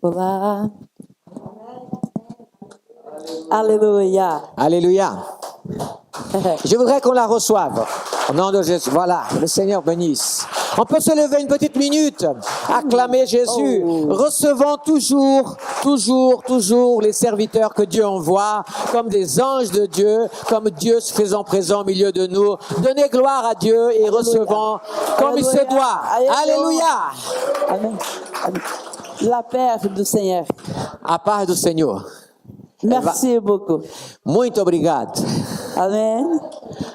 Olá. Alléluia. Alléluia. Je voudrais qu'on la reçoive. Au nom de Jésus. Voilà, le Seigneur bénisse. On peut se lever une petite minute, acclamer Jésus. Recevons toujours les serviteurs que Dieu envoie, comme des anges de Dieu, comme Dieu se faisant présent au milieu de nous. Donnez gloire à Dieu et recevons comme il se doit. Alléluia. Amém. La paz do Senhor. A paz do Senhor. Merci beaucoup. Muito obrigado. Amém.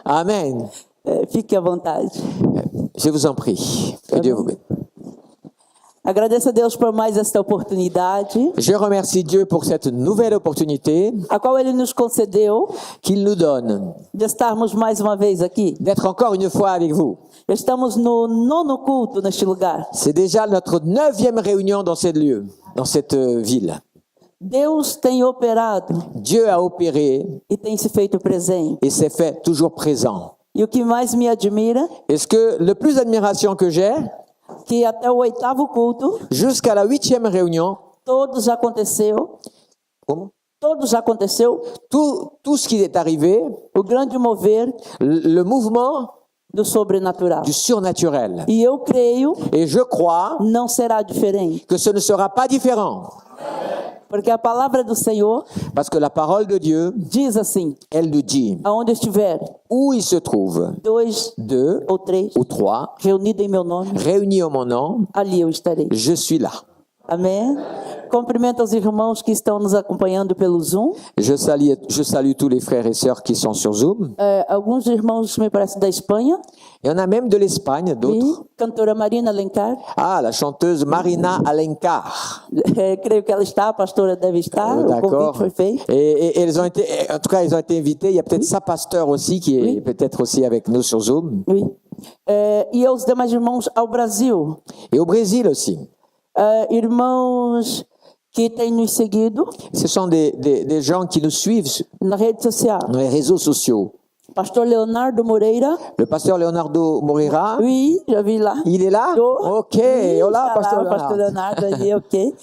Amen. Fique à vontade. Je vous en prie. Que Dieu vous bénisse. Agradeço a Deus por mais esta oportunidade, Je remercie Dieu pour cette nouvelle opportunité a qual Ele nos concedeu qu'il nous donne de estarmos mais uma vez aqui. d'être encore une fois avec vous. Estamos no 9º culto neste lugar. C'est déjà notre 9e réunion dans ce lieu, dans cette ville. Deus tem operado Dieu a opéré e tem se feito presente. et s'est fait toujours présent. E o que mais me admira, Est-ce que le plus d'admiration que j'ai, que até o 8º culto, jusqu'à la 8e réunion, todos aconteceu, comment todos aconteceu, tout ce qui est arrivé, o grande mover le mouvement do sobrenatural. du surnaturel. E eu creio, Et je crois não será diferente, que ce ne sera pas différent. porque a palavra do Senhor Parce que la parole de Dieu, diz assim: elle nous dit aonde estiver où il se trouve 2 2 ou 3 ou 3 reunidos em meu nome, réunis en mon nom, ali eu estarei. je suis là. Amém? Cumprimento os irmãos que estão nos acompanhando pelo Zoom. Je salue tous les frères et sœurs qui sont sur Zoom. Alguns irmãos, me parece, da Espanha. Il y en a même de l'Espagne, d'autres. E cantora Marina Alencar. Ah, la chanteuse Marina Alencar. Creio que ela está, a pastora deve estar. O D'accord. convite foi feito. Et elles ont été, en tout cas, ils ont été invités. Il y a peut-être sa pasteur aussi qui est peut-être aussi avec nous sur Zoom. Oui. E aos demais irmãos ao Brasil. Et au Brésil aussi. Irmãos que têm nos seguido Ce sont des gens qui nous suivent na rede social. dans les réseaux sociaux. Pastor Leonardo Moreira. Le pasteur Leonardo Moreira, Oui, já vi lá. il est là? Ok, Oui, hola, está pasteur lá, o pastor Leonardo. Leonardo ali, ok.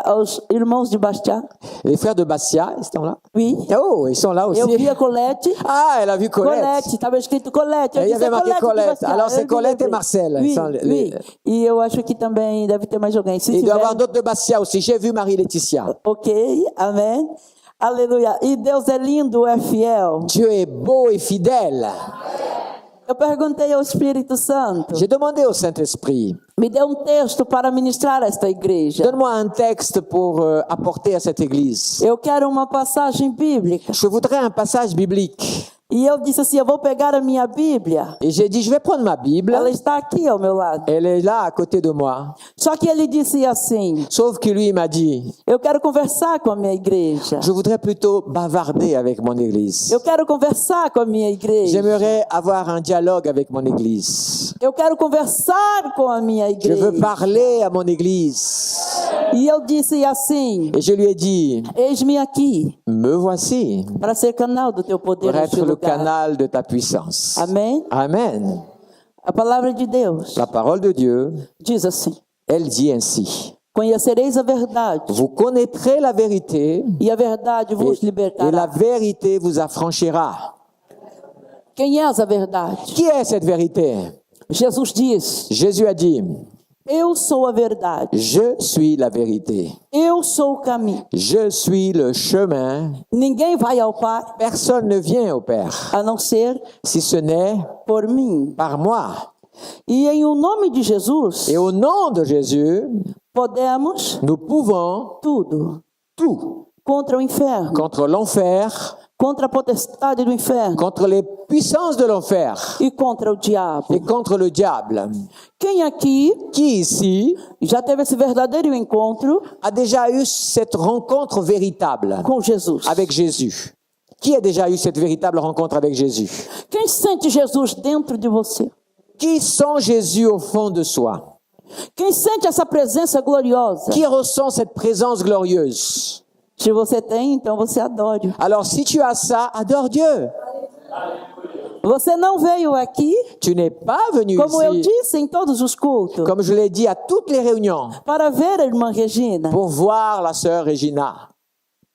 Aos irmãos de Bastia. Les frères de Bastia, ils sont là? Oui. Oh, ils sont là aussi. Eu vi a Colette. Ah, elle a vu Colette. Colette, estava escrito Colette. Eu Il y disse, avait marqué de Colette. Bastia. Alors c'est Eu Colette et lembrei. Marcel. Oui, Ils sont oui. E eu acho que também deve ter mais alguém. Se Il doit y tiver, avoir d'autres de Bastia aussi. J'ai vu Marie-Laetitia. ok, amém. Aleluia. E Deus é lindo, é fiel. Dieu est beau et fidèle. Eu perguntei ao Espírito Santo, J'ai demandé au Saint-Esprit, me dê texto para ministrar a esta igreja. donne-moi un texte pour apporter à cette église. Eu quero uma passagem bíblica. Je voudrais un passage biblique. E eu disse assim, eu vou pegar a minha Bíblia. Et j'ai dit, je vais prendre ma Bible. Ela está aqui ao meu lado. Elle est là à côté de moi. Só que ele disse assim, Sauf que lui, il m'a dit, eu quero conversar com a minha igreja. je voudrais plutôt bavarder avec mon église. Eu quero conversar com a minha igreja. J'aimerais avoir un dialogue avec mon église. Eu quero conversar com a minha Je igreja. veux parler à mon église. E eu disse assim, Et je lui ai dit, eis-me aqui me voici para ser canal do teu poder pour neste être le lugar. canal de ta puissance. Amém? Amen. A palavra de Deus La parole de Dieu, diz assim, elle dit ainsi. conhecereis a verdade Vous connaîtrez la vérité e a verdade vos et la libertará. vérité vous affranchira. Quem és a verdade? Qui est cette vérité? Jesus diz, Jésus a dit, eu sou a verdade, je suis la vérité. eu sou o caminho. Je suis le chemin. Ninguém vai ao Pai Personne ne vient au Père a não ser si ce n'est por mim. par moi. E em o nome de Jesus, Et au nom de Jésus, podemos nous pouvons tudo tout contra o inferno, contre l'enfer, contra a potestade do inferno contre les puissances de l'enfer e contra o diabo. et contre le diable. Quem aqui Qui ici já teve esse verdadeiro encontro a déjà eu cette rencontre véritable com Jesus? avec Jésus? Qui a déjà eu cette véritable rencontre avec Jésus? Quem sente Jesus dentro de você? Qui sent Jésus au fond de soi? Quem sente essa presença gloriosa? Qui ressent cette présence glorieuse? Se você tem, então você adore. Alors si tu as ça, adore Dieu. Você não veio aqui, Tu n'es pas venu como eu ici, disse em todos os cultos, comme je l'ai dit à toutes les réunions, para ver a irmã Regina. pour voir la sœur Regina.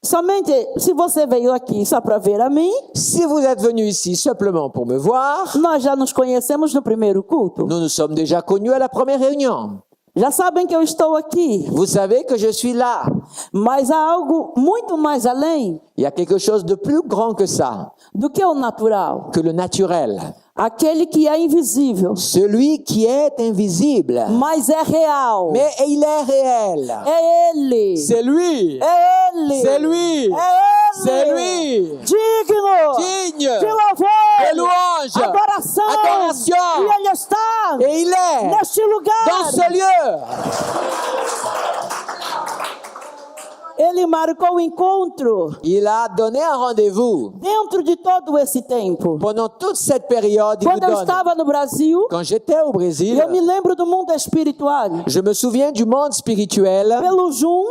Somente se você veio aqui só para ver a mim, Si vous êtes venu ici simplement pour me voir, nós já nos conhecemos no primeiro culto. nous nous sommes déjà connus à la première réunion. Já sabem que eu estou aqui, Vous savez que je suis là. mas há algo muito mais além Il y a quelque chose de plus grand que ça, do que o natural. que le naturel. Aquele que é invisível, Celui qui est invisible, mas é real. mais il est réel. É Ele. C'est lui. É Ele. C'est lui. É Ele. C'est lui. Digno Digne de louvor, de louange, adoração. adoração. E Ele está Et il est neste lugar. dans ce lieu. Ele marcou o encontro Il a donné un rendez-vous dentro de todo esse tempo. pendant toute cette période. Il nous Quando eu donne. estava no Brasil, Quand j'étais au Brésil, eu me lembro do mundo espiritual. je me souviens du monde spirituel Pelo Zoom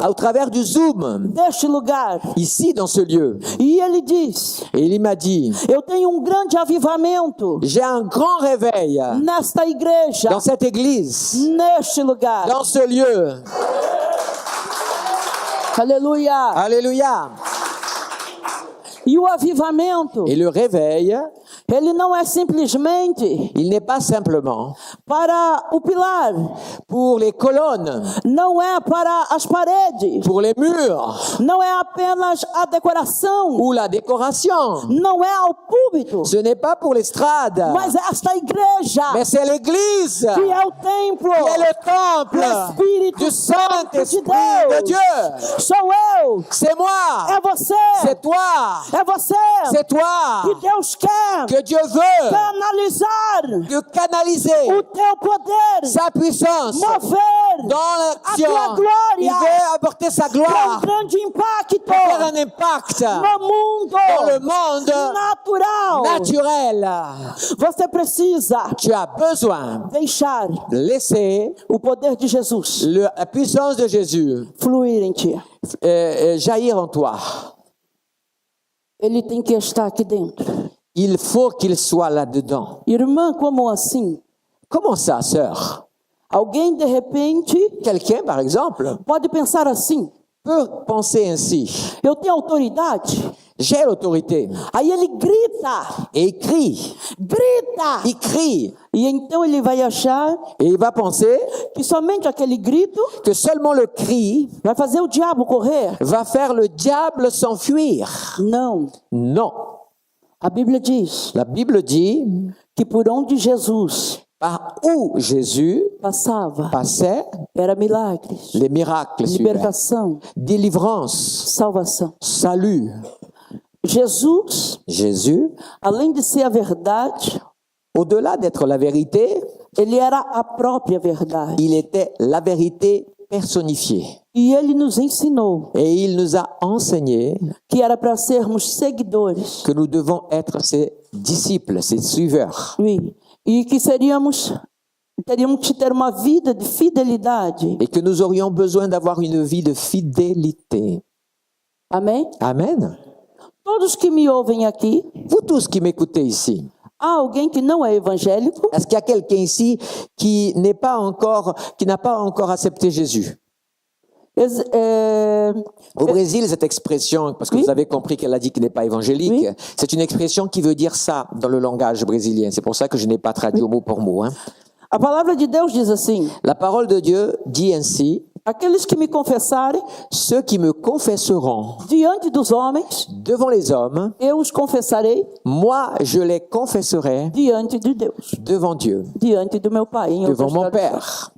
au travers du Zoom, deste lugar. ici dans ce lieu. E ele diz: Et il m'a dit, eu tenho grande avivamento j'ai un grand réveil nesta igreja, dans cette église, neste lugar. dans ce lieu. Aleluia. Alléluia. E o avivamento, Et le réveil, ele não é simplesmente il n'est pas simplement para o pilar, pour les colonnes, não é para as paredes, pour les murs não é apenas a decoração, ou la décoration. não é ao púlpito, Ce n'est pas pour l'estrade, mas esta igreja mais c'est l'église que é o templo qui est le temple do Espírito du Santo de Saint-Esprit de Deus. Dieu. Sou eu, C'est moi, é você, c'est toi, é você c'est toi que Deus quer que Dieu veut canalizar de canaliser o teu poder, sa puissance mover dans a l'action. tua glória Il veut apporter sa para um gloire grande impacto pour faire un impact no mundo dans le monde natural. naturel. Você precisa Tu as besoin deixar de laisser o poder de Jesus la puissance de Jésus fluir em ti. jaillir en toi. Ele tem que estar aqui dentro. Il faut qu'il soit là-dedans. Irmã, como assim? Comment ça, sœur? Alguém de repente Quelqu'un, par exemple, pode pensar assim: peut penser ainsi. eu tenho autoridade. J'ai l'autorité. Aí ele grita, Et il crie. grita. Il crie. E então ele vai achar Et il va penser que somente aquele grito que seulement le cri vai fazer o diabo correr. va faire le diable s'enfuir. Não. Non. A Bíblia diz La Bible dit, que por onde Jesus par où Jésus passava, passait, era milagres, les miracles suivaient. libertação, Délivrance, salvação. salut. Jesus, Jésus, além de ser a verdade, au-delà d'être la vérité, ele era a própria verdade. il était la vérité personnifiée. E ele nos ensinou Et il nous a enseigné que era para sermos seguidores. que nous devons être ses disciples, ses suiveurs. Oui. E que teríamos que ter uma vida de fidelidade. Et que nous aurions besoin d'avoir une vie de fidélité. Amém? Amen. Todos que me ouvem aqui, Vous tous qui m'écoutez ici, há alguém que não é evangélico? est-ce qu'il y a quelqu'un ici qui n'a pas encore accepté Jésus? Au Brésil, cette expression, parce que Oui. vous avez compris qu'elle a dit qu'il n'est pas évangélique, Oui. c'est une expression qui veut dire ça dans le langage brésilien. C'est pour ça que je n'ai pas traduit mot pour mot. Hein. A palavra de Deus diz assim: La parole de Dieu dit ainsi, aqueles que me confessarem ceux qui me confesseront diante dos homens, devant les hommes, eu os confessarei moi je les confesserai diante de Deus, devant Dieu, diante do meu Pai. Em devant outras mon traduções. Père.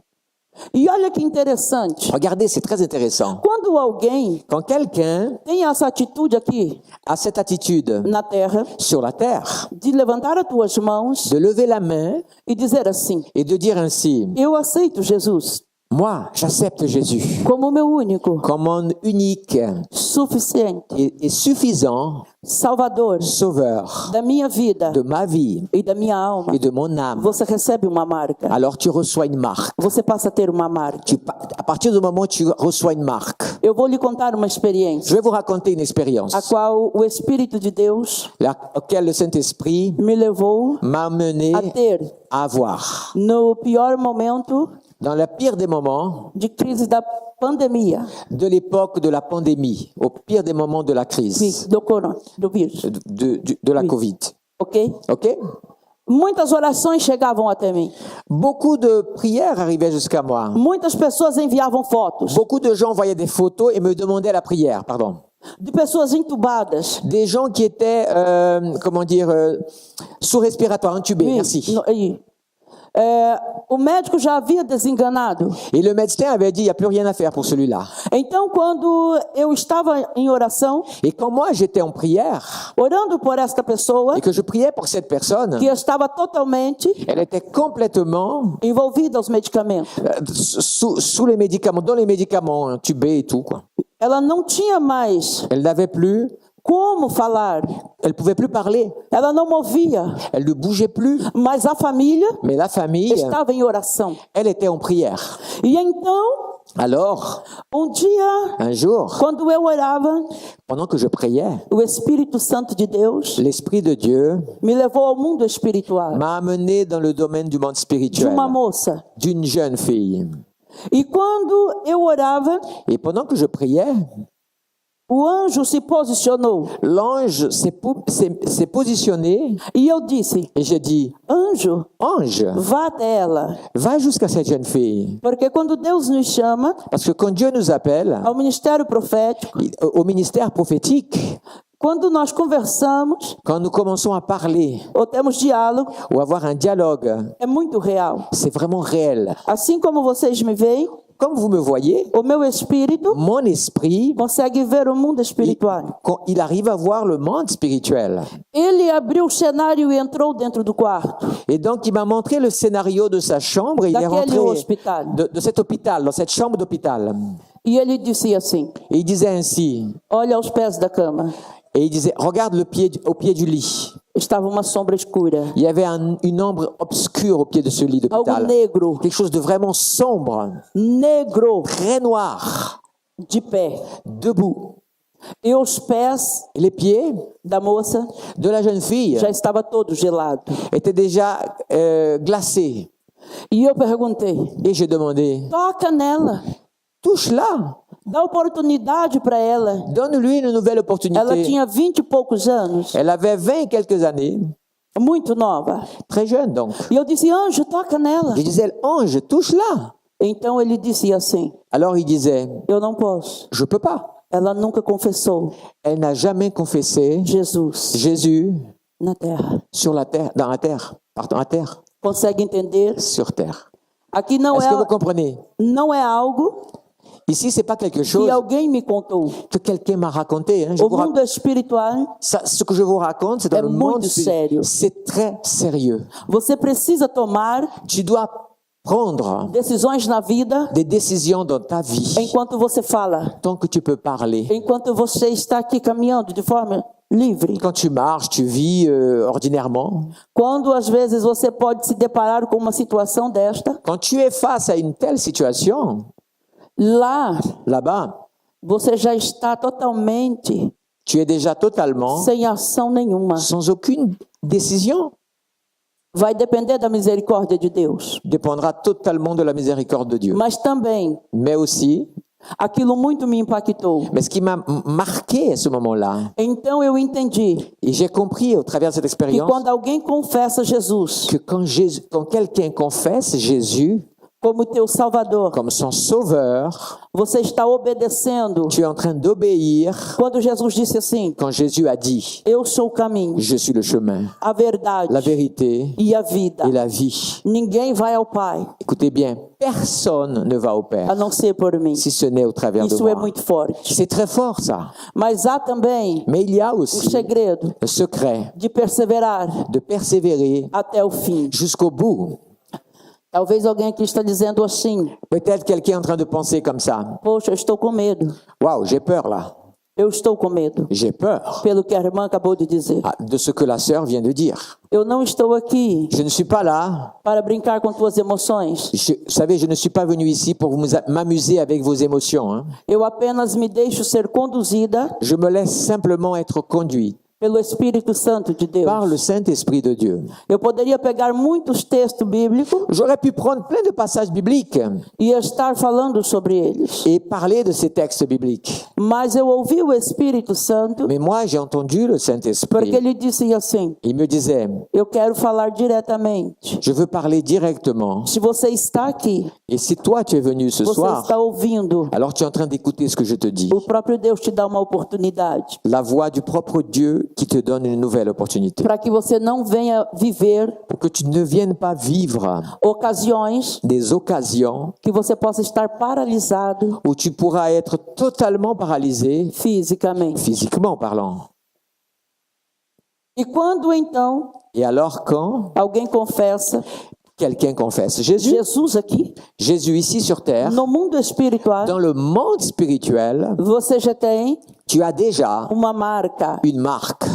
E olha que interessante. Regardez, c'est très intéressant. Quando alguém Quand quelqu'un tem essa atitude aqui a cette attitude na terra, sur la terre, de levantar as tuas mãos de lever la main e dizer assim: et de dire ainsi, eu aceito Jesus moi j'accepte Jésus como meu único, comme mon unique suficiente et suffisant Salvador sauveur da minha vida de ma vie e da minha alma. et de mon âme. Você recebe uma marca. Alors tu reçois une marque. Você passa a ter uma marca. À partir du moment où tu reçois une marque, Eu vou lhe contar uma experiência, Je vais vous raconter une expérience a qual o Espírito de Deus laquelle le Saint-Esprit me levou m'a mené a ter à avoir. no pior momento Dans le pire des moments de crise da pandemia, de l'époque de la pandémie, au pire des moments de la crise, do corona, do vírus, de la Covid. ok? Ok? Muitas orações chegavam até mim. Beaucoup de prières arrivaient jusqu'à moi. Muitas pessoas enviavam fotos Beaucoup de gens voyaient des photos et me demandaient la prière, pardon. de pessoas entubadas. Des gens qui étaient, sous respiratoire, intubés, merci. O médico já havia desenganado. Et le médecin avait dit, il n'y a plus rien à faire pour celui-là. Então, quando eu estava em oração, Et quand moi j'étais en prière orando por esta pessoa, et que je priais pour cette personne, que estava totalmente elle était complètement envolvida aos medicamentos. sous les médicaments, dans les médicaments intubés et tout, quoi. Ela não tinha mais Elle n'avait plus, como falar. elle pouvait plus parler, Ela não movia, elle ne bougeait plus. mas a família Mais la famille, estava em oração. elle était en prière. E então, Alors, dia, un jour, quando eu orava, pendant que je priais, o Espírito Santo de Deus l'Esprit de Dieu me levou ao mundo espiritual m'a amené dans le domaine du monde de spirituel, uma moça. d'une jeune fille. E quando eu orava, Et pendant que je priais, o anjo se posicionou. l'ange s'est positionné E eu disse: et j'ai dit, anjo, ange, vá até ela. va jusqu'à cette jeune fille. Porque quando Deus nos chama Parce que quand Dieu nous appelle ao ministério profético, au ministère prophétique, quando nós conversamos quand nous commençons à parler ou temos diálogo, ou avoir un dialogue, é muito real. c'est vraiment réel. Assim como vocês me veem, Comme vous me voyez, o meu espírito mon esprit, consegue ver o mundo espiritual. quand il arrive à voir le monde spirituel. Ele abriu o cenário e entrou dentro do quarto Et donc, il m'a montré le scénario de sa chambre et il est daquele rentré hospital. de cet hôpital, dans cette chambre d'hôpital. E ele disse assim: Et il disait ainsi, olha aos pés da cama. et il disait, regarde au pied du lit. Estava uma sombra escura, Il y avait une ombre obscure au pied de ce lit algo d'hôpital. negro, Quelque chose de vraiment sombre, negro, très noir, de pé. debout. E os pés Et les pieds da moça de la jeune fille já estava todo gelado. étaient déjà glacés. E eu perguntei: Et j'ai demandé, toca nela, touche-la, dá oportunidade para ela. donne-lui une nouvelle Ela opportunité. tinha 20 e poucos anos, Elle avait 20 et quelques années, muito nova. très jeune donc. E eu disse: anjo, toca nela. Je disais, ange, touche-la. Então ele disse assim: Alors il disait, eu não posso. je peux pas. Ela nunca confessou Elle n'a jamais confessé Jesus Jésus na terra. sur la terre, dans la terre, pardon, à terre, Consegue entender? sur terre. Aqui não Est-ce que vous comprenez? não é algo Ici, c'est pas quelque que chose alguém me contou. que quelqu'un m'a raconté. Hein. Je O vous mundo espiritual, ce que je vous raconte, c'est dans É le monde muito sério. C'est très sérieux. você precisa tomar Tu dois prendre decisões na vida des décisions dans ta vie enquanto você fala, tant que tu peux parler. enquanto você está aqui caminhando de forma livre. Quand tu marches, tu vis ordinairement. Quando às vezes você pode se deparar com uma situação desta, Quand tu es face à une telle situation, lá là-bas, você já está totalmente tu es déjà totalement sem ação nenhuma. sans aucune décision. Vai depender da misericórdia de Deus. Dépendra totalement de la miséricorde de Dieu. Mas também, Mais aussi, aquilo muito me impactou. mais ce qui m'a marqué à ce moment-là, Então eu entendi et j'ai compris au travers de cette que expérience, quando alguém confessa Jesus que quand quelqu'un confesse Jésus como teu Salvador, comme son sauveur, você está obedecendo. tu es en train d'obéir Quando Jesus disse assim: quand Jésus a dit, eu sou o caminho, je suis le chemin, a verdade la vérité e a vida. et la vie. Ninguém vai ao Pai Écoutez bien, personne ne va au a Père não ser por mim. si ce n'est au travers de Isso é moi. muito forte. C'est très fort ça. Mas há também Mais il y a o aussi segredo le secret de perseverar de persévérer até o fim. jusqu'au bout. Talvez alguém aqui está dizendo assim: Peut-être quelqu'un est en train de penser comme ça. poxa, eu estou com medo. Waouh, j'ai peur là. Eu estou com medo, J'ai peur pelo que a irmã acabou de dizer. de ce que la sœur vient de dire. Eu não estou aqui Je ne suis pas là. para brincar com tuas emoções. Vous savez, je ne suis pas venu ici pour m'amuser avec vos émotions. Hein. Eu apenas me deixo ser conduzida Je me laisse simplement être conduit pelo Espírito Santo de Deus. par le Saint-Esprit de Dieu. Eu poderia pegar muitos textos bíblicos J'aurais pu prendre plein de passages bibliques e estar falando sobre eles. et parler de ces textes bibliques. Mas eu ouvi o Espírito Santo Mais moi, j'ai entendu le porque Saint-Esprit. ele disse assim: Il me disait, eu quero falar diretamente. je veux parler directement. Se você está aqui, Et si toi, tu es venu ce você soir, está ouvindo, alors tu es en train d'écouter ce que je te dis. o próprio Deus te dá uma oportunidade La voix du propre Dieu qui te donne une nouvelle opportunité. para que você não venha viver Pour que tu ne viennes pas vivre ocasiões des occasions que você possa estar paralisado où tu pourras être totalement paralysé, fisicamente. physiquement parlant. E quando então Et alors quand alguém confessa quelqu'un confesse Jésus, Jesus aqui, Jésus ici sur terre, no mundo espiritual, dans le monde spirituel, você já tem tu as déjà uma marca. une marque.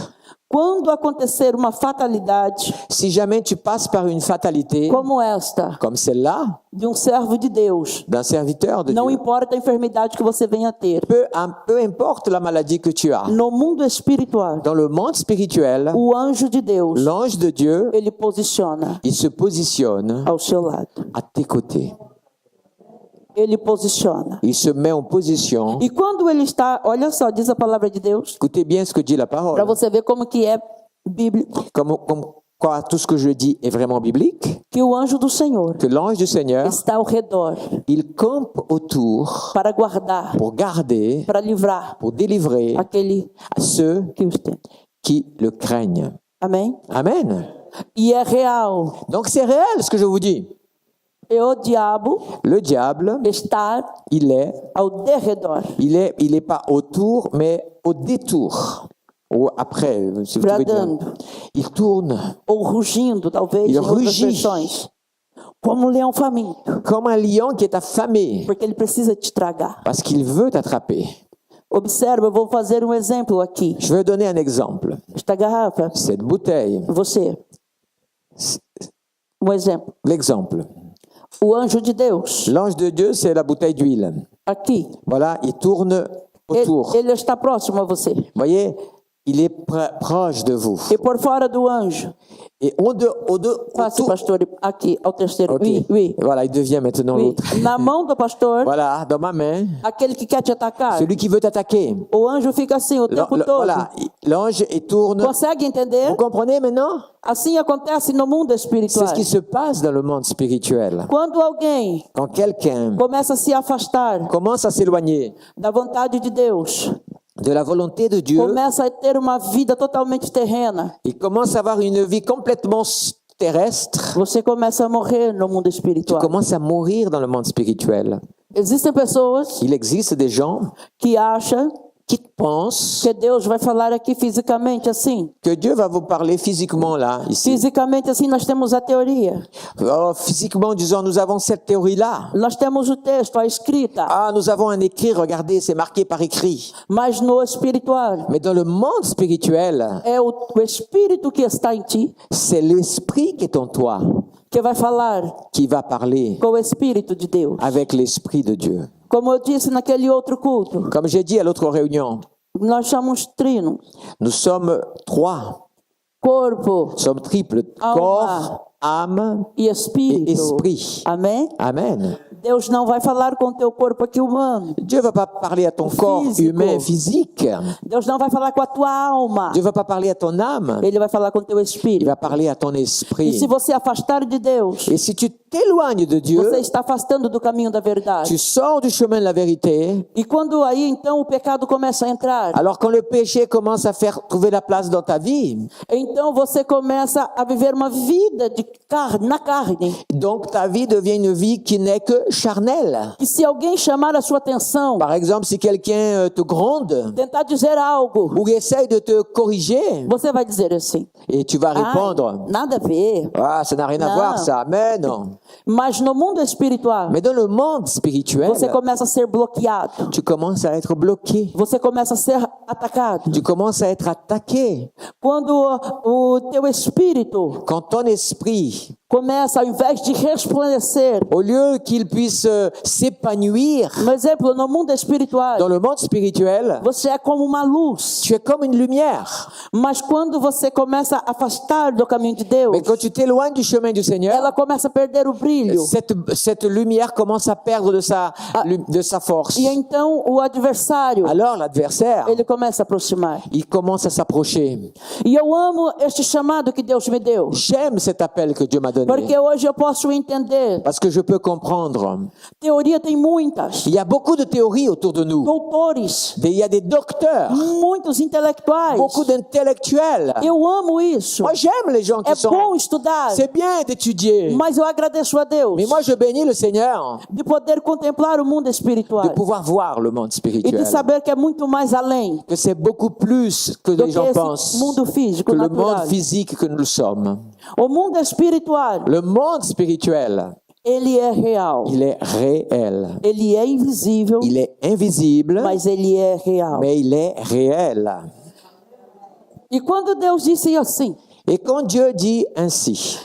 Quando acontecer uma fatalidade Si jamais tu passes par une fatalité, como esta, comme celle-là, de servio de Deus, d'un serviteur de não Dieu, importa a enfermidade que você venha ter, peu importe la maladie que tu as, no mundo espiritual, dans le monde spirituel, o anjo de Deus, l'ange de Dieu, ele posiciona il se positionne ao seu lado. à tes côtés. Ele posiciona. Il se met en position. E quando ele está, olha só, diz a palavra de Deus, Écoutez bien ce que dit la para parole. você ver como que é bíblico, Comme quoi tout ce que je dis est vraiment biblique, que o anjo do Senhor que l'ange du Seigneur, está ao redor il campe autour para guardar, pour garder, para livrar pour délivrer aquele à ceux que os tem. qui le craignent. Amém? Amen. E é real. Donc c'est réel ce que je vous dis. E o diabo Le diable, está il est ao derredor, il est pas autour, mais au détour. Ou après, si vous pouvez dire. bradando, Il tourne ou rugindo, talvez, Il em outras rugit. versões. Como um leão faminto, comme un lion qui est affamé porque ele precisa te tragar. parce qu'il veut t'attraper. Observa, eu vou fazer um exemplo aqui. Je vais donner un exemple. Esta garrafa, Cette bouteille, você. Um exemplo. l'exemple. O anjo de Deus, L'ange de Dieu, c'est la bouteille d'huile. aqui, Voilà, il tourne autour. ele está próximo a você. Vous voyez, il est proche de vous. E por fora do anjo, Et passe, autour. pastor, aqui, ao terceiro. Ok. Oui, oui, Voilà, il devient maintenant oui. l'autre. Na mão do pastor, Voilà, dans ma main, aquele que quer te atacar, celui qui veut t'attaquer. o anjo fica assim o tempo todo. Voilà, l'ange, il tourne. Consegue entender? Vous comprenez maintenant? Assim acontece no mundo C'est espiritual. ce qui se passe dans le monde spirituel. Quando alguém Quand quelqu'un começa a se afastar commence à s'éloigner da vontade de Deus, de la volonté de Dieu, começa a ter uma vida totalmente terrena, il commence à avoir une vie complètement terrestre, você começa a morrer no mundo tu espiritual. commences à mourir dans le monde spirituel. Existem pessoas Il existe des gens que acham qui pensent que Deus vai falar aqui fisicamente assim. que Dieu va vous parler physiquement là, ici. Fisicamente assim nós temos a teoria. Oh, physiquement, disons, nous avons cette théorie-là. Nós temos o texto, a escrita. Ah, nous avons un écrit, regardez, c'est marqué par écrit. Mas no espiritual, Mais dans le monde spirituel, é o espírito que está em ti c'est l'esprit qui est en toi que vai falar qui va parler com o espírito de Deus. avec l'esprit de Dieu. Como eu disse naquele outro culto, Comme j'ai dit à l'autre réunion, nós somos trinos. nous sommes trois. Corpo Nous sommes triples. Alma. Corps, âme e et espírito. esprit. Amém? Amen. Deus não vai falar com o teu corpo aqui humano. Dieu ne va pas parler à ton corps Physique. humain, physique. Deus não vai falar com a tua alma. Dieu ne va pas parler à ton âme. Ele vai falar com o teu Il espírito. va parler à ton E esprit. se você afastar de Deus, Et si tu t'éloignes de Dieu, você está afastando do caminho da verdade. tu sors du chemin de la vérité. E quando aí então o pecado começa a entrar, Alors quand le péché commence à faire trouver la place dans ta vie, então você começa a viver uma vida de carne, na carne. donc ta vie devient une vie qui n'est que charnelle. E se alguém chamar a sua atenção, Par exemple, si quelqu'un te gronde tentar dizer algo, ou essaye de te corriger, você vai dizer assim: et tu vas "Ai, répondre, nada a ver. ah, ça n'a rien à Non. voir ça, mais non. Mas no mundo espiritual, Mais dans le monde spirituel, você começa a ser bloqueado. tu commences à être bloqué. Você começa a ser atacado. Tu commences à être attaqué. Quando o teu espírito Quand ton esprit, começa, ao invés de resplandecer, au lieu qu'il puisse s'épanouir por exemplo, no mundo espiritual, dans le monde spirituel, você é como uma luz. tu es comme une lumière. Mas quando você começa a afastar do caminho de Deus, Mais quand tu t'éloignes du chemin du Seigneur, ela começa a perder o brilho. cette lumière commence à perdre de sa force. E então o adversário, Alors l'adversaire, ele começa a aproximar. il commence à s'approcher. E eu amo este chamado que Deus me deu. J'aime cet appel que Dieu m'a donné. Porque hoje eu posso entender. Parce que je peux comprendre. Teoria tem muitas. Il y a beaucoup de théories autour de nous. Doutores, Il y a des docteurs, muitos intelectuais. beaucoup d'intellectuels. Eu amo isso. Moi, j'aime les gens qui É sont... bom estudar. C'est bien d'étudier. Mas eu agradeço a Deus Mais moi, je bénis le Seigneur de poder contemplar o mundo espiritual. de pouvoir voir le monde E spirituel. de saber que é muito mais além Que c'est beaucoup plus que do les que gens esse pensent. mundo físico, Que le monde natural. physique que nous sommes. O mundo espiritual, Le monde spirituel, ele é real. il est réel. Ele é invisível, Il est invisible, mas ele é real. mais il est réel. E quando Deus disse assim, Et quand Dieu dit ainsi,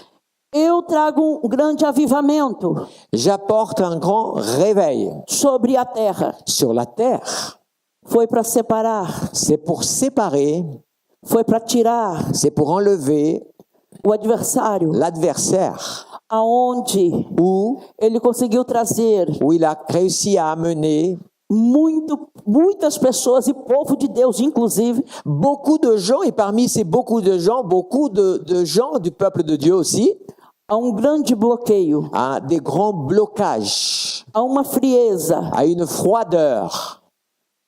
eu trago grande avivamento j'apporte un grand réveil sobre a terra, sur la terre, foi para separar, c'est pour séparer, foi para tirar c'est pour enlever o adversário, l'adversaire, aonde où ele conseguiu trazer il a réussi à amener muitas pessoas e povo de Deus, inclusive, beaucoup de gens, et parmi ces beaucoup de gens du peuple de Dieu aussi, a grande bloqueio, à des grands blocages, a uma frieza, à une froideur.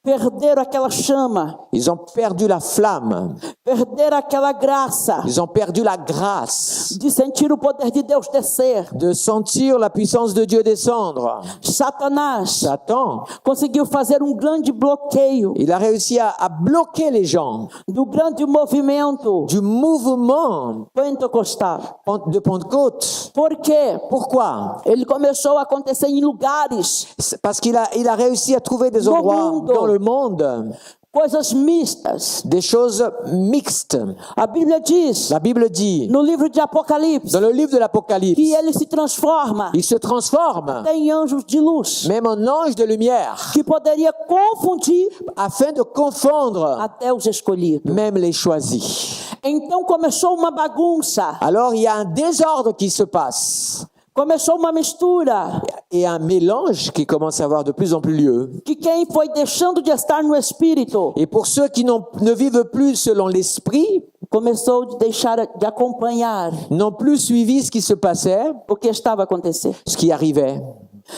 perderam aquela chama, Ils ont perdu la flamme, perderam aquela graça ils ont perdu la grâce de sentir o poder de Deus descer. de sentir la puissance de Dieu descendre. Satanás Satan, conseguiu fazer grande bloqueio il a réussi à bloquer les gens do grande movimento du mouvement pentecostal. de Pentecôte. Por quê? Pourquoi? Ele começou a acontecer em lugares, C'est parce qu'il a réussi à trouver des No endroits mundo. dans le monde, coisas mistas. des choses mixtes. A Bíblia diz, La Bible dit, no livro de Apocalipse, dans le livre de l'Apocalypse, que ele se transforma il se transforme em anjos de luz, même en ange de lumière, que poderia confundir afin de confondre até os escolhidos. même les choisis. Então começou uma bagunça, Alors il y a un désordre qui se passe começou uma mistura, et un mélange qui commence à avoir de plus en plus lieu. que quem foi deixando de estar no Espírito, Et pour ceux qui ne vivent plus selon l'esprit, começou a deixar de acompanhar n'ont plus suivi ce qui se passait, o que estava acontecendo. ce qui arrivait.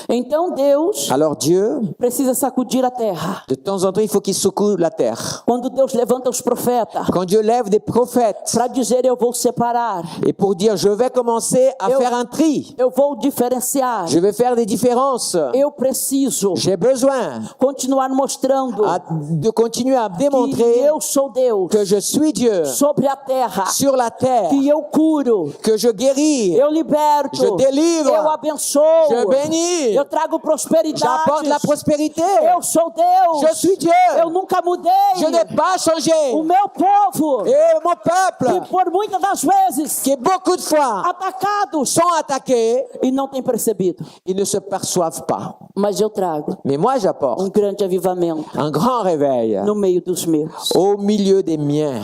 Então Deus Alors Dieu, precisa sacudir a terra. de temps en temps, il faut qu'il secoue la terre. Quando Deus levanta os profetas Quand Dieu lève des prophètes para dizer eu vou separar, et pour dire je vais commencer à faire un tri, eu vou diferenciar, je vais faire des différences, eu preciso j'ai besoin continuar mostrando de continuer à que démontrer eu sou Deus que je suis Dieu sobre a terra, sur la terre, que eu curo, que je guéris, eu liberto, je délivre, eu abençoo, je bénis, eu trago prosperidade. j'apporte la prospérité. Eu sou Deus. Je suis Dieu. Eu nunca mudei. Je n'ai pas changé. O meu povo, Et mon que peuple, por muitas das vezes qui beaucoup de fois atacados sont attaqués, e não tem percebido, ils ne se perçoivent pas. mas eu trago Mais moi, j'apporte grande avivamento un grand réveil no meio dos meus. au milieu des miens.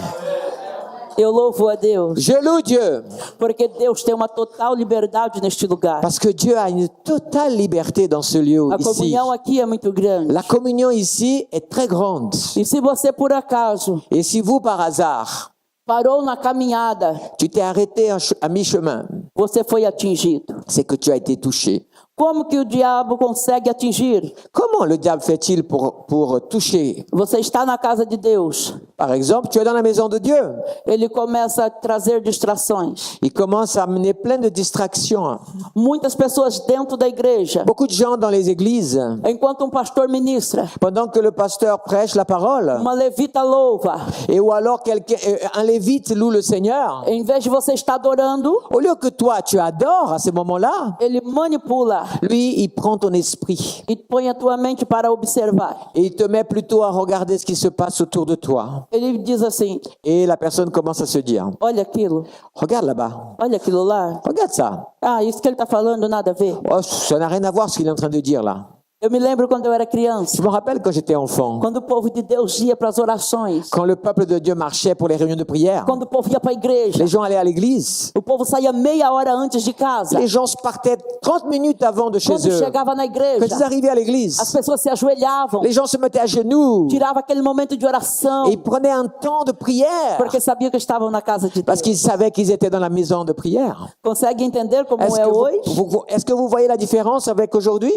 Eu louvo a Deus, Je loue Dieu porque Deus tem uma total liberdade neste lugar. parce que Dieu a une totale liberté dans ce lieu A ici. comunhão aqui é muito grande. La communion ici est très grande. E se você por acaso Et si vous, par hasard, parou na caminhada, tu t'es arrêté à mi-chemin, você foi atingido. c'est que tu as été touché. Como que o diabo consegue atingir? Comment le diable fait-il pour toucher? Você está na casa de Deus. Par exemple, tu es dans la maison de Dieu. ele começa a trazer distrações. Il commence à amener plein de distractions. Muitas pessoas dentro da igreja, Beaucoup de gens dans les églises, enquanto pastor ministra, pendant que le pasteur prêche la parole, uma levita louva, et ou alors un lévite loue le Seigneur, em vez de você estar adorando, au lieu que toi tu adores à ce moment-là, ele manipula lui il prend ton esprit e põe a tua mente para observar. et il te met plutôt à regarder ce qui se passe autour de toi. Ele diz assim: Et la personne commence à se dire, olha aquilo, regarde là-bas, olha aquilo lá. regarde ça. Ah, isso que ele está falando nada a ver. Oh, ça n'a rien à voir ce qu'il est en train de dire là. Eu me lembro quando eu era criança, Je me rappelle quand j'étais enfant, quando o povo de Deus ia para as orações, quand le peuple de Dieu marchait pour les réunions de prière, quando o povo ia para a igreja, les gens allaient à l'église. o povo saía meia hora antes de casa. Les gens se partaient 30 minutes avant de chez Quando eux. chegava na Quand igreja, ils arrivaient à as l'église, pessoas se ajoelhavam, les gens se mettaient à genoux tiravam aquele momento de oração, et ils prenaient un temps de prière porque sabiam que estavam na casa de parce Deus. qu'ils savaient qu'ils étaient dans la maison de prière. Consegue entender como Est-ce é que hoje? est-ce que vous voyez la différence avec aujourd'hui?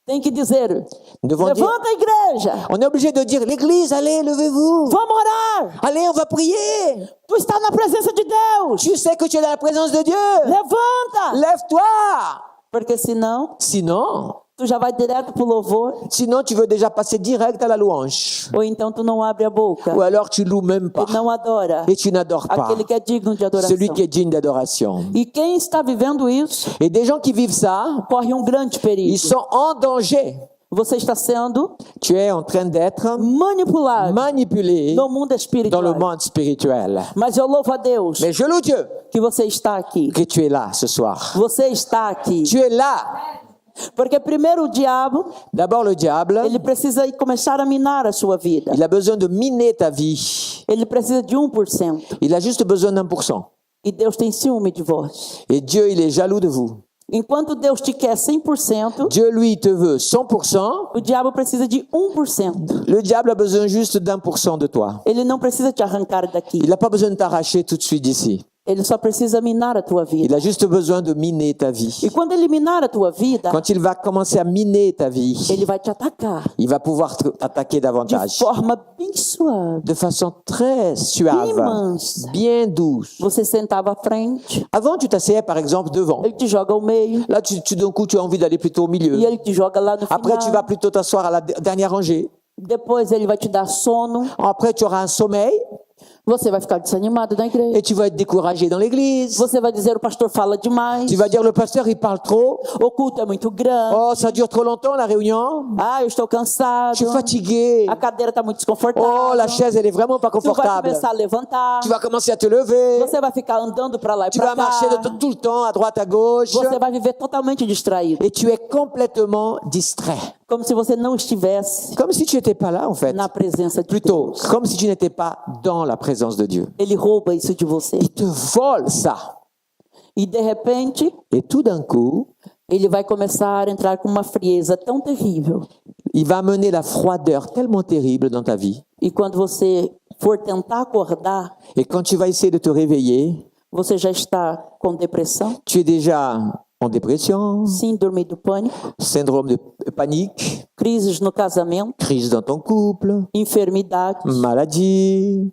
Tem que dizer: Nous devons dire, levanta a igreja, on est obligé de dire, l'église, allez, levez-vous. vamos orar. Allez, on va prier. Tu está na presença de Deus. Tu sais que tu es dans la présence de Dieu. Levanta, Lève-toi. porque senão Sinon, tu já vai direto pro louvor, tu veux déjà passer direct à la louange. ou então tu não abre a boca Ou alors tu loues même pas. e não adora Et tu n'adores pas aquele que é digno de adoração. celui qui est digne d'adoration. E quem está vivendo isso Et des gens qui vivent ça, corre grande perigo. ils sont en danger. Você está sendo Tu es en train d'être manipulado manipulé no mundo dans le espiritual. monde spirituel. Mas eu louvo a Deus Mais je loue Dieu que você está aqui. que tu es là ce soir. Você está aqui. Tu es là. Porque primeiro o diabo, D'abord, le diable, ele precisa começar a minar a sua vida. il a besoin de miner ta vie. Ele precisa de 1%. Il a juste besoin d'1%. E Deus tem ciúme de vós. Et Dieu, il est jaloux de vous. Enquanto Deus te quer 100%, Dieu, lui, il te veut 100%. o diabo precisa de 1%. Le diable a besoin juste d'1% de toi. Ele não precisa te arrancar daqui. Il n'a pas besoin de t'arracher tout de suite d'ici. Ele só precisa minar a tua Il vida. a juste besoin de miner ta vie. E quando ele minar a tua vida, Quand il va commencer à miner ta vie, ele vai te atacar il va pouvoir t'attaquer de davantage. forma bem suave, De façon très bem suave, mansa. bien douce. Você sentava à frente, Avant, tu t'asseyais par exemple devant. ele te joga ao meio, Là, d'un coup, tu as envie d'aller plutôt au milieu. e ele te joga lá no Après, tu vas final. plutôt t'asseoir à la dernière rangée. Depois ele vai te dar sono, Après, tu auras un sommeil você vai ficar desanimado na igreja. et tu vas être découragé dans l'église. Você vai dizer: o pastor fala demais, Tu vas dire, le pasteur, il parle trop. o culto é muito grande, Oh, ça dure trop longtemps, la réunion. ah, eu estou cansado, Je suis fatigué. a cadeira está muito desconfortável, Oh, la chaise, elle est vraiment pas tu vai confortable. começar a levantar, Tu vas commencer à te lever. você vai ficar andando para lá e Tu para vas marcher cá, tout le temps, à droite, à gauche. você vai viver totalmente distraído, Et tu es complètement distrait. como se você não estivesse Comme si tu n'étais pas là, en fait. na presença de Plutôt, Deus. comme si tu n'étais pas dans la présence de Dieu. Ele rouba isso de você. Il te vole ça. E de repente, Et tout d'un coup, ele vai começar a entrar com uma frieza tão terrível. il va amener la froideur tellement terrible dans ta vie. E quando você for tentar acordar, Et quand tu vas essayer de te réveiller, você já está com depressão, tu es déjà en dépression, síndrome do pânico, syndrome de panique, crises no casamento, crise dans ton couple, enfermidades. maladie,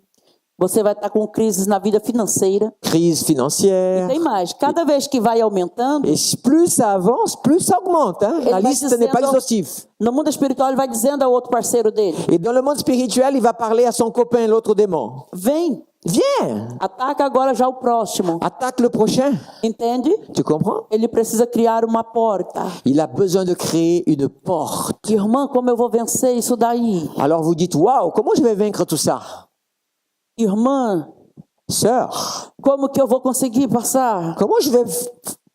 Você vai estar com crises na vida financeira. crise financière. Tem mais. Cada vez que vai aumentando, Et plus ça avance, plus ça augmente. Hein? La Il va liste n'est pas dizendo- exhaustive. no mundo espiritual, ele vai dizendo ao outro parceiro dele: Et dans le monde spirituel, il va parler à son copain, l'autre démon. vem, Viens, ataca agora já o próximo. attaque le prochain. Entende? Tu comprends? Ele precisa criar uma porta. Il a besoin de créer une porte. Irmã, como eu vou vencer isso daí? Alors vous dites, waouh, comment je vais vaincre tout ça? Irmã, Sœur, como que eu vou conseguir passar? comment je vais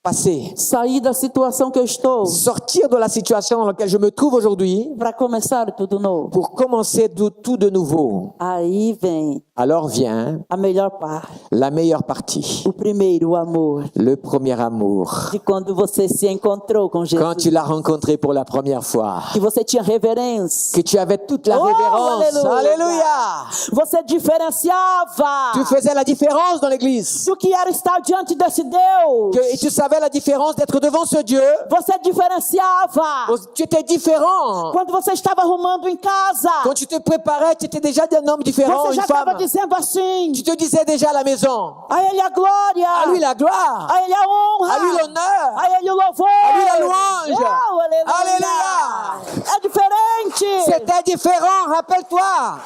passer? Sair da situação que eu estou Sortir de la situation dans laquelle je me trouve aujourd'hui para começar tudo novo. pour commencer tout de nouveau. Aí vem Alors vient a melhor parte. la meilleure partie, O primeiro, o amor. le premier amour. De quando você se encontrou com Jesus. Quand tu l'as rencontré pour la première fois, Que você tinha reverência. que tu avais toute la Oh, révérence. alléluia. Alléluia! Você diferenciava Tu faisais la différence dans l'église. do que era estar diante desse Deus. Et tu savais savais la différence d'être devant ce Dieu. Você diferenciava. Tu étais différent. Quando você estava arrumando em casa, Quand tu te préparais, tu étais déjà un homme différent, você une já estava femme. dizendo assim: Tu te disais déjà à la maison. a Ele a glória, À lui la gloire. a Ele a honra, À lui l'honneur. a Ele o louvor, À lui la louange. Oh, aleluia. Alléluia. É diferente. C'était différent, rappelle-toi.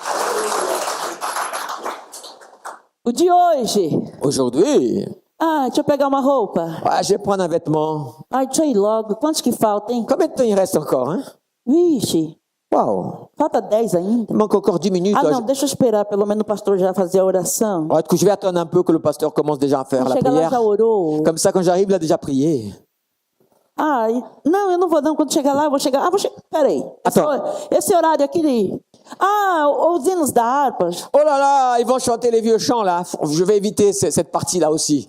O de hoje. Aujourd'hui, Deixa eu pegar uma roupa. je vais prendre un vêtement. Deixa eu ir logo. Quantos que faltam, hein? Combien de temps il reste encore, hein? Vixe, Waouh. falta 10 ainda. Il manque encore 10 minutes. Não, deixa eu esperar. Pelo menos o pastor já fazer a oração. Du coup, je vais attendre un peu que le pasteur commence déjà à faire la Chega lá, prière. já orou. Comme ça, quand j'arrive, il a déjà prié. Não, eu não vou não. Quando chegar lá, eu vou chegar. Peraí. Esse horário aqui. Os hinos da harpa. Oh là là, ils vont chanter les vieux chants là. Je vais éviter cette partie-là aussi.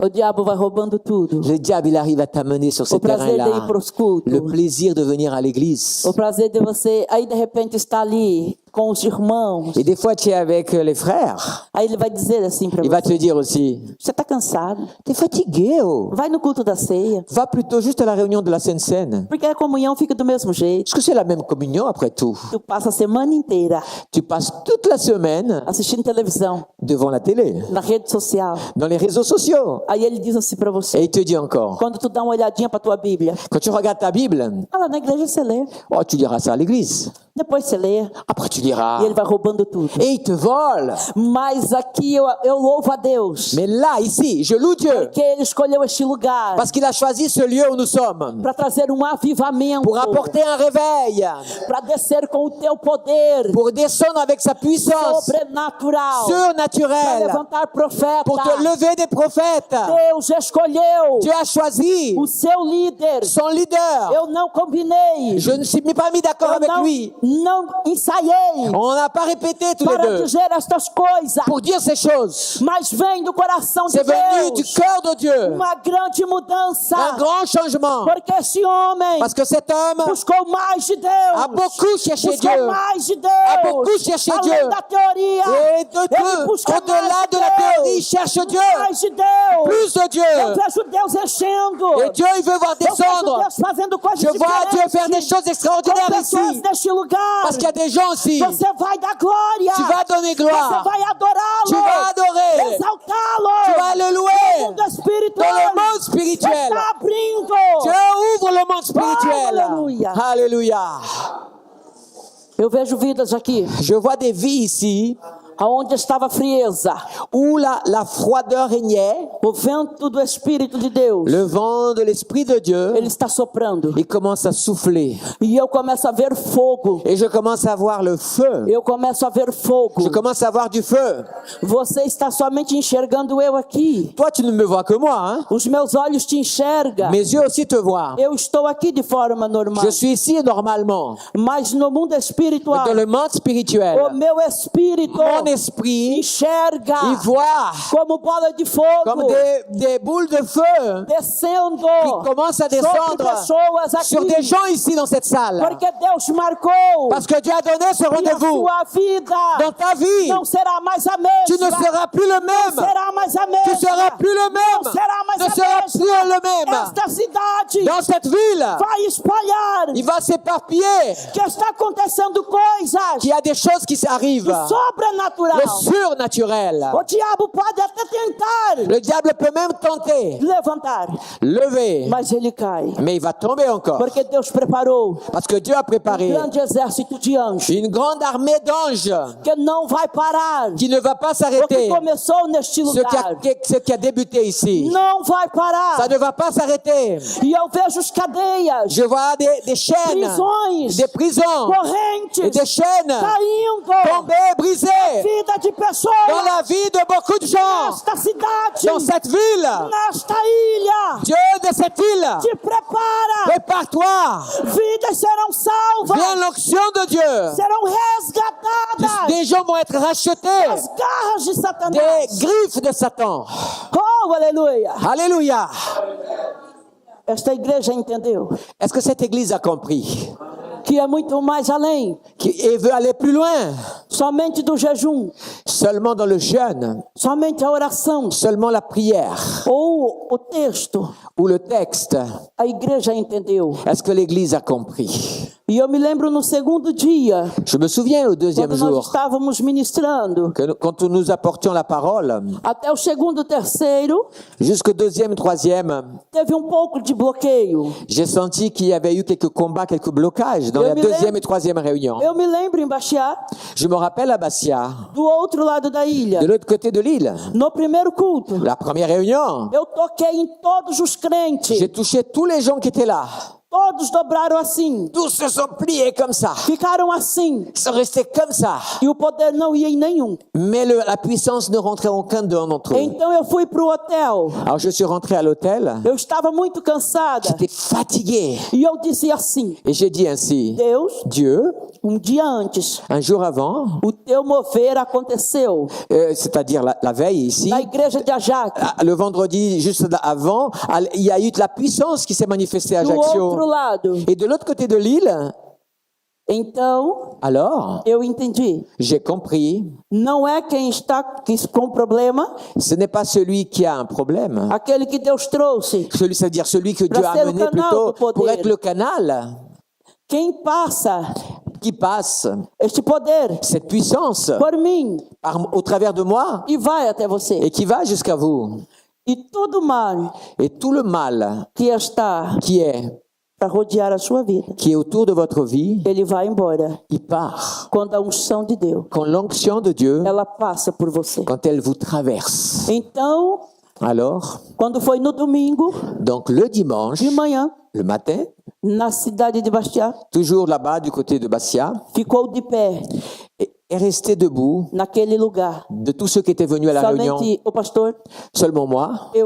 O diabo vai roubando tudo. Le diable, il arrive à t'amener sur ce O prazer de ir terrain-là. pros cultos. Le plaisir de venir à l'église. O prazer de você, aí de repente está ali com os irmãos. Et des fois, tu es avec les frères. Aí ele vai dizer assim para Il va você: te dire aussi, você está cansado? t'es fatigué, oh. Vai no culto da ceia. Va plutôt juste à la réunion de la Sainte Seine. Porque a comunhão fica do mesmo jeito. Parce que c'est la même communion après tout. Tu passa a semana inteira Tu passes toute la semaine assistindo televisão, devant la télé, na rede social. dans les réseaux sociaux. Aí ele diz assim para Et você: il te dit encore, quando tu dá uma olhadinha para tua Bíblia, quand tu regardes ta Bible, lá na igreja você lê, oh, tu liras ça à l'église. depois você lê, Après, tu liras. e ele vai roubando tudo. Et il te vole. Mas aqui eu louvo a Deus, Mais là, ici, je loue Dieu. porque Ele escolheu este lugar Parce qu'il a choisi ce lieu où nous sommes. para trazer um avivamento, Pour apporter un réveil. para descer com o teu poder Pour descendre avec sa puissance sobrenatural, para surnaturelle. levantar profetas. Pour te lever des prophètes. Deus escolheu Dieu a choisi o seu líder. son leader. Eu não combinei, Je ne suis pas mis d'accord eu avec lui. não ensaiei On n'a pas répété tous les para deux dizer estas coisas, pour dire ces choses. mas vem do coração de C'est venu du Deus cœur de Dieu. uma grande mudança, Un grand changement. porque esse homem Parce que cet homme buscou mais de Deus, a beaucoup cherché buscou Dieu. mais de A beaucoup Deus, cherché além Dieu. da teoria, Et ele busca au-delà mais de la théorie, il cherche Dieu. mais de Deus. Plus de Eu Dieu. vejo Deus enchendo. Et Dieu, il veut voir Eu vejo descendre. Deus fazendo coisas Je vois Dieu faire des diferentes choses com extraordinaires pessoas ici. neste lugar. Parce qu'il y a des gens ici. Você vai dar glória. Tu vas donner Você gloire. vai adorá-lo. Tu vas adorer. Exaltá-lo. Tu vas le O louer. mundo espiritual Dans le monde spirituel. está abrindo. Dieu ouvre le monde spirituel. Alléluia. Alléluia. Eu vejo vidas aqui Je vois des vies ici aonde estava a frieza, où la froideur régnait. o vento do Espírito de Deus. Le vent de l'Esprit de Dieu, Ele está soprando. il commence à souffler. E eu começo a ver fogo. Et je commence à voir le feu. Eu começo a ver fogo. Je commence à voir du feu. Você está somente enxergando eu aqui. Toi, tu ne me vois que moi, hein? Os meus olhos te enxergam. Mes yeux aussi te voient. Eu estou aqui de forma normal. Je suis ici normalement. Mas no mundo espiritual, Dans le monde spirituel, o meu espírito mon esprit, enxerga il voit como bola de fogo comme des boules de feu descendo qui commencent à sobre descendre pessoas aqui. sur des gens ici dans cette salle. Porque Deus marcou Parce que Dieu a donné ce que a rendez-vous. sua vida Dans ta vie, não será mais a tu mesma. ne seras plus le Não même. será mais a mesma. Tu seras plus le Não même. será mais Ne a seras mesma. plus le même. Esta cidade Dans cette ville, vai espalhar il va s'éparpiller. que está acontecendo coisas Qu'il y a des choses qui arrivent. sobrenatural. Le surnaturel. O diabo pode até tentar Le diable peut même tenter, levantar, lever, mas ele cai. mais il va tomber encore. Porque Deus preparou Parce que Dieu a préparé grande exército de anjos une grande armée d'anges que não vai parar. qui ne va pas O que s'arrêter. começou neste lugar Ce qui a débuté ici, não vai ça parar. ne va pas s'arrêter. E eu vejo as cadeias, Je vois des chaînes, prisões, des prisons et correntes des chaînes caindo tombées, brisées vida de dans pessoas la vie de beaucoup de gens. nesta cidade, Dans cette ville, nesta ilha. Dieu de cette île, Te prepara. prépare-toi. Vidas serão Viens salvas, l'onction de Dieu. serão resgatadas Des gens vont être rachetés das garras de des Satanás. griffes de Satan. Oh, aleluia. Alléluia. Esta igreja entendeu Est-ce que cette église a compris que é muito mais além et veut aller plus loin? somente do jejum, Seulement dans le jeûne, somente a oração seulement la prière ou o texto, ou le texte, a igreja entendeu. est-ce que l'Église a compris? E eu me lembro no segundo dia, Je me souviens au deuxième quando nós jour, estávamos ministrando, que quand nous apportions la parole, até o segundo, terceiro, jusqu'au deuxième, troisième, teve pouco de bloqueio. j'ai senti qu'il y avait eu quelques combats, quelques blocages dans la deuxième et troisième réunion. Eu me lembro em Baixá, Je me rappelle à Bassia, do outro lado da ilha, de l'autre côté de l'île, no primeiro culto, la première réunion, eu toquei em todos os crentes. j'ai touché tous les gens qui étaient là. Todos dobraram assim, Tous se sont pliés comme ça. ficaram assim, Ils sont restés comme ça. e o poder não ia em nenhum. Mais la puissance ne rentrait en aucun d'entre eux. Então eu fui pro hotel. Alors je suis rentré à l'hôtel. Eu estava muito cansada. J'étais fatigué. E eu disse assim: Et j'ai dit ainsi, Deus, Dieu, dia antes, un jour avant, o teu mover aconteceu c'est-à-dire la veille ici, na igreja de Ajax. le vendredi juste avant, il y a eu de la puissance qui s'est manifestée à Do Ajaccio. outro lado. Et de l'autre côté de l'île, Então, alors, eu entendi. j'ai compris, Não é quem está com problema, ce n'est pas celui qui a un problème. aquele que Deus trouxe. C'est-à-dire celui que Dieu a ser o amené canal plutôt do poder. pour être le canal Quem passa qui passe este poder cette puissance por mim au travers de moi e vai até você. et qui va jusqu'à vous. E todo mal Et tout le mal que está qui est para rodear a sua vida, autour de votre vie, ele vai embora. il part. Quando a unção de Deus, Quand l'onction de Dieu, ela passa por você. quand elle vous traverse. Então, Alors, quando foi no domingo, donc le dimanche, de manhã, le matin, na cidade de Bastiá, toujours là-bas du côté de Bassia, ficou de pé est resté debout naquele lugar. de tous ceux qui étaient venus à la réunion. Somente o pastor, Seulement moi, eu,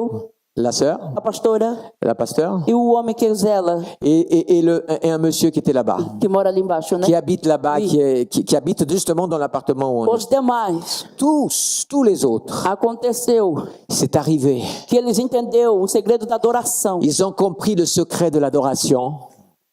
la sœur, a pastora la pasteur, e o homem que zela, et un monsieur qui était là-bas, que mora ali embaixo, né? qui habite là-bas, Oui. qui habite justement dans l'appartement où on est. Os demais, Tous les autres, aconteceu c'est arrivé. que eles entenderam o segredo da adoração. Ils ont compris le secret de l'adoration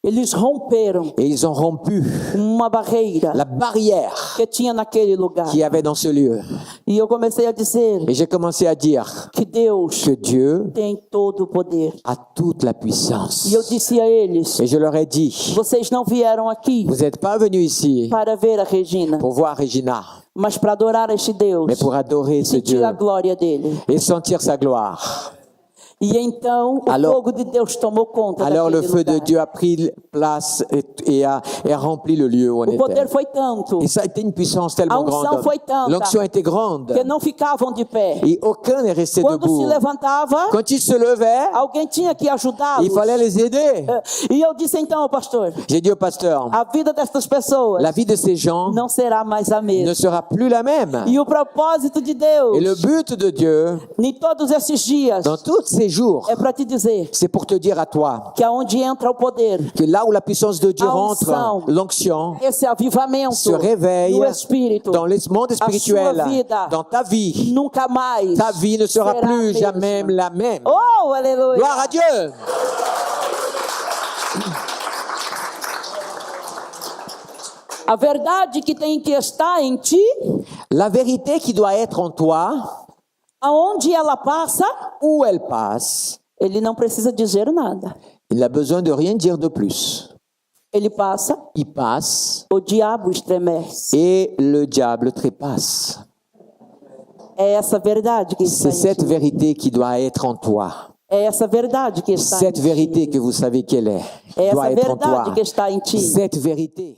Eles romperam et ils ont rompu uma barreira la barrière que tinha naquele lugar. qu'il y avait dans ce lieu. E eu comecei a dizer Et j'ai commencé à dire que Deus que Dieu tem todo o poder. a toute la puissance. E eu disse a eles: Et je leur ai dit, vocês não vieram aqui vous n'êtes pas venus ici para ver a Regina, pour voir Regina, mas para adorar este Deus, mais pour adorer ce sentir Dieu a glória dele. et sentir sa gloire. E então o Alors- fogo de Deus tomou conta Alors le daquele feu de lugar. Dieu a pris place et a rempli le lieu où on O poder était. foi tanto Et ça a été une puissance tellement A unção grande. foi tanta L'onction était grande. que não ficavam de pé. Et aucun n'est resté Quando debout. se levantava, Quand ils se levaient, alguém tinha que ajudá-los. il fallait les aider. E eu disse então ao pastor: J'ai dit au pasteur, a vida destas pessoas la vie de ces gens não será mais a ne mesma. sera plus la même. E o propósito de Deus Et le but de Dieu, em todos esses dias dans tous ces jours, é para te dizer c'est pour te dire à toi que aonde entra o poder, que là où la puissance de Dieu A rentre, unção. l'onction esse avivamento se réveille do Espírito, dans le monde spirituel, sua vida dans ta vie. nunca mais Ta vie ne sera será plus a jamais mesma. la même. Oh, aleluia! Gloire à Dieu. A verdade que tem que estar em ti, La vérité qui doit être en toi, aonde ela passa, où elle passe, ele não precisa dizer nada. il n'a besoin de rien dire de plus. Ele passa, Il passe o diabo estremece. et le diable trépasse. É essa verdade que está C'est em cette ti. vérité qui doit être en toi. É essa verdade que está Cette em vérité ti. que vous savez qu'elle est, É doit essa être en toi. verdade que está em ti. Cette vérité.